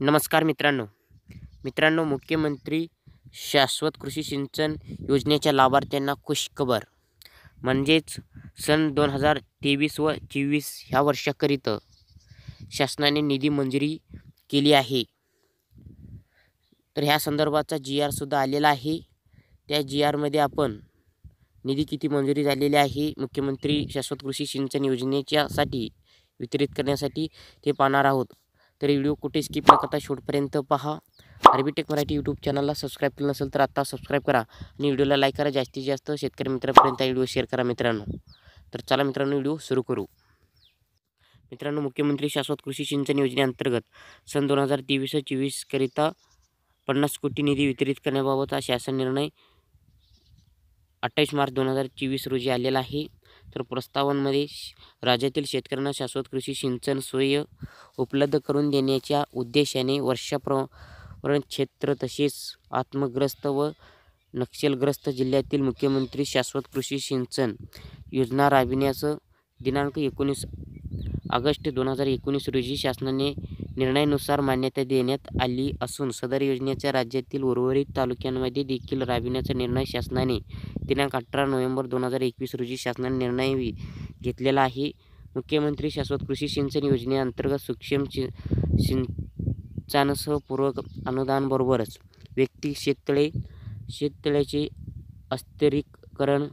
नमस्कार मित्रांनो. मुख्यमंत्री शाश्वत कृषी सिंचन योजनेच्या लाभार्थ्यांना खुशखबर. म्हणजेच सन 2023 व 24 ह्या वर्षाकरिता शासनाने निधी मंजुरी केली आहे. तर ह्या संदर्भाचा GR सुद्धा आलेला आहे. त्या GR मध्ये आपण निधी किती मंजुरी झालेली आहे मुख्यमंत्री शाश्वत कृषी सिंचन योजनेच्यासाठी वितरित करण्यासाठी ते पाहणार आहोत. तर व्हिडिओ कुठे स्किप न करता शेवटपर्यंत पहा. आरबीटेक मराठी यूट्यूब चॅनलला सबस्क्राईब केलं नसेल तर आता सबस्क्राईब करा आणि व्हिडिओला लाईक करा. जास्तीत जास्त शेतकरी मित्रांपर्यंत व्हिडिओ शेअर करा मित्रांनो. तर चला मित्रांनो व्हिडिओ सुरू करू. मित्रांनो, मुख्यमंत्री शाश्वत कृषी सिंचन योजनेअंतर्गत सन 2023-24 करिता 50 कोटी निधी वितरित करण्याबाबत हा शासन निर्णय 28 मार्च 2024 रोजी आलेला आहे. तर प्रस्तावांमध्ये राज्यातील शेतकऱ्यांना शाश्वत कृषी सिंचन सोय उपलब्ध करून देण्याच्या उद्देशाने वर्षापर्यंत क्षेत्र तसेच आत्मग्रस्त व नक्षलग्रस्त जिल्ह्यातील मुख्यमंत्री शाश्वत कृषी सिंचन योजना राबविण्याचं दिनांक 19 ऑगस्ट 2019 रोजी शासनाने निर्णयानुसार मान्यता देण्यात आली असून सदर योजनेच्या राज्यातील उर्वरित तालुक्यांमध्ये देखील राबविण्याचा निर्णय शासनाने दिनांक 18 नोव्हेंबर 2021 रोजी शासनाने निर्णय घेतलेला आहे. मुख्यमंत्री शाश्वत कृषी सिंचन योजनेअंतर्गत सूक्ष्म सिंचनासह पूरक अनुदानाबरोबरच व्यक्ती शेततळ्याचे अस्थिरीकरण,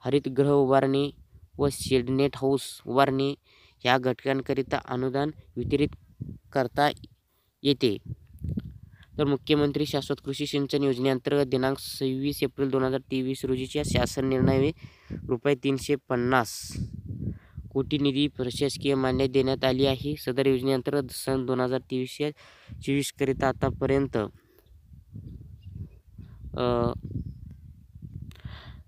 हरितगृह उभारणे व शेडनेट हाऊस उभारणे ह्या घटकांकरिता अनुदान वितरित करता येते. तर मुख्यमंत्री शाश्वत कृषी सिंचन योजनेअंतर्गत दिनांक 26 एप्रिल 2023 रोजीच्या शासन निर्णयाने ₹350 कोटी निधी प्रशासकीय मान्यता देण्यात आली आहे. सदर योजनेअंतर्गत सन 2023-24 करिता आतापर्यंत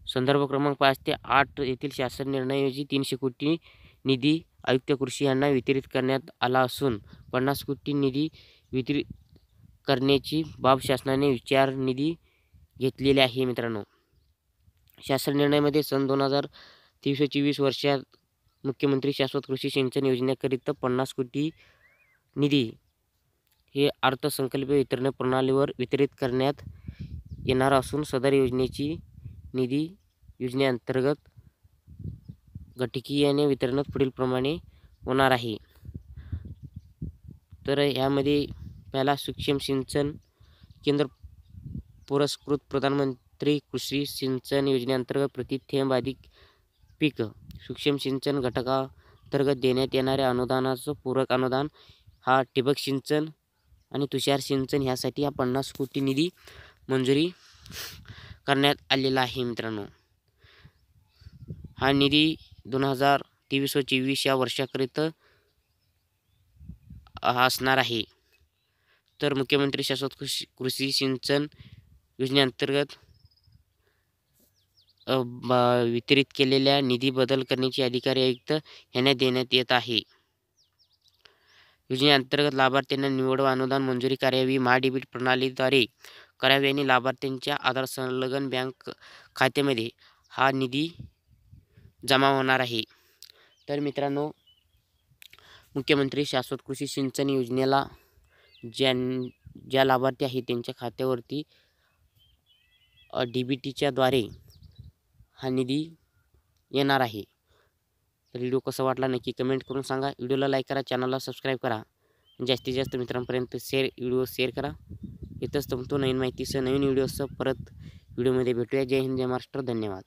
संदर्भ क्रमांक 5 ते 8 येथील शासन निर्णयाऐवजी 300 कोटी निधी आयुक्त कृषी यांना वितरित करण्यात आला असून 50 कोटी निधी वितरित करण्याची बाब शासनाने विचारनिधी घेतलेली आहे. मित्रांनो, शासन निर्णयामध्ये सन 2023-24 वर्षात मुख्यमंत्री शाश्वत कृषी सिंचन योजनेकरिता 50 कोटी निधी हे अर्थसंकल्पीय वितरण प्रणालीवर वितरित करण्यात येणार असून सदर योजनेची निधी योजनेअंतर्गत घटकीयाने वितरण पुढीलप्रमाणे होणार आहे. तर यामध्ये पहिला सूक्ष्म सिंचन केंद्र पुरस्कृत प्रधानमंत्री कृषी सिंचन योजनेअंतर्गत प्रति थेंब अधिक पीक सूक्ष्म सिंचन घटकांतर्गत देण्यात येणाऱ्या अनुदानाचं पूरक अनुदान हा ठिबक सिंचन आणि तुषार सिंचन ह्यासाठी 50 कोटी निधी मंजुरी करण्यात आलेला आहे. मित्रांनो, हा निधी 2023 व 24 या वर्षाकरिता असणार आहे. तर मुख्यमंत्री शाश्वत कृषी सिंचन योजनेअंतर्गत वितरित केलेल्या निधी बदल करण्याची अधिकारी आयुक्त यांना देण्यात येत आहे. योजनेअंतर्गत लाभार्थ्यांना निवड व अनुदान मंजुरी करावी महाडेबिट प्रणालीद्वारे करावी आणि लाभार्थ्यांच्या आधार संलग्न बँक खात्यामध्ये हा निधी जमा होणार आहे. तर मित्रांनो, मुख्यमंत्री शाश्वत कृषी सिंचन योजनेला ज्या लाभार्थी आहेत त्यांच्या खात्यावरती DBTच्या द्वारे हा निधी येणार आहे. तर व्हिडिओ कसा वाटला नक्की कमेंट करून सांगा. व्हिडिओला लाईक करा, चॅनलला सबस्क्राईब करा, जास्तीत जास्त मित्रांपर्यंत व्हिडिओ शेअर करा. इथंच तुमचं नवीन माहितीसह नवीन व्हिडिओसह परत व्हिडिओमध्ये भेटूया. जय हिंद, जय महाराष्ट्र. धन्यवाद.